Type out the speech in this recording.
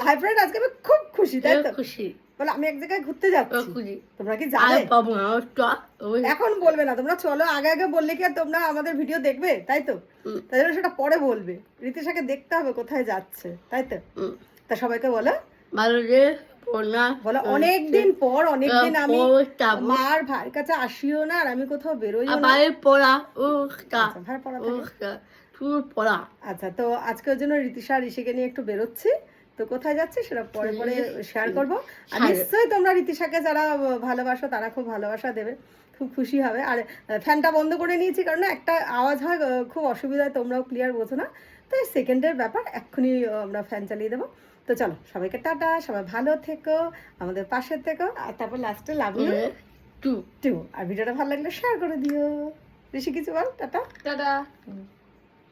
Hi friend, আজকে আমি খুব খুশি, তাই তো? খুশি বলে আমি এক জায়গায় ঘুরতে যাচ্ছি। তোমরা কি যাবে? এখন বলবে না, তোমরা চলো। আগে আগে বললে কি আর তোমরা আমাদের ভিডিও দেখবে, তাই তো? তাই জন্য সেটা পরে বলবে। রীতিশাকে দেখতে হবে কোথায় যাচ্ছে, তাই তো? তা সবাইকে বলো ভালো যে বলো অনেকদিন পর, অনেকদিন আমি মার ভাইয়ের কাছে আসিও না, আর আমি কোথাও বেরোইও না। পড়া। আচ্ছা, তো আজকে ওর জন্য রীতিশা আর ঋষিকে নিয়ে একটু বেরোচ্ছি। তো কোথায় যাচ্ছি সেটা পরে পরে শেয়ার করবো। আর নিশ্চয়ই তোমরা রীতিশাকে যারা ভালোবাসো তারা খুব ভালোবাসা দেবে, খুব খুশি হবে। আর ফ্যানটা বন্ধ করে নিয়েছি কারণ না একটা আওয়াজ হয়, খুব অসুবিধা হয়, তোমরাও ক্লিয়ার বোঝো না। তো এই সেকেন্ডের ব্যাপার, এক্ষুনি আমরা ফ্যান চালিয়ে দেবো। তো চলো, সবাইকে টাটা, সবাই ভালো থেকো, আমাদের পাশে থেকো। আর তারপর লাস্টে লাভ ইউ টু। আর ভিডিওটা ভালো লাগলে শেয়ার করে দিও। ঋষি কিছু বল, টাটা। টাটা।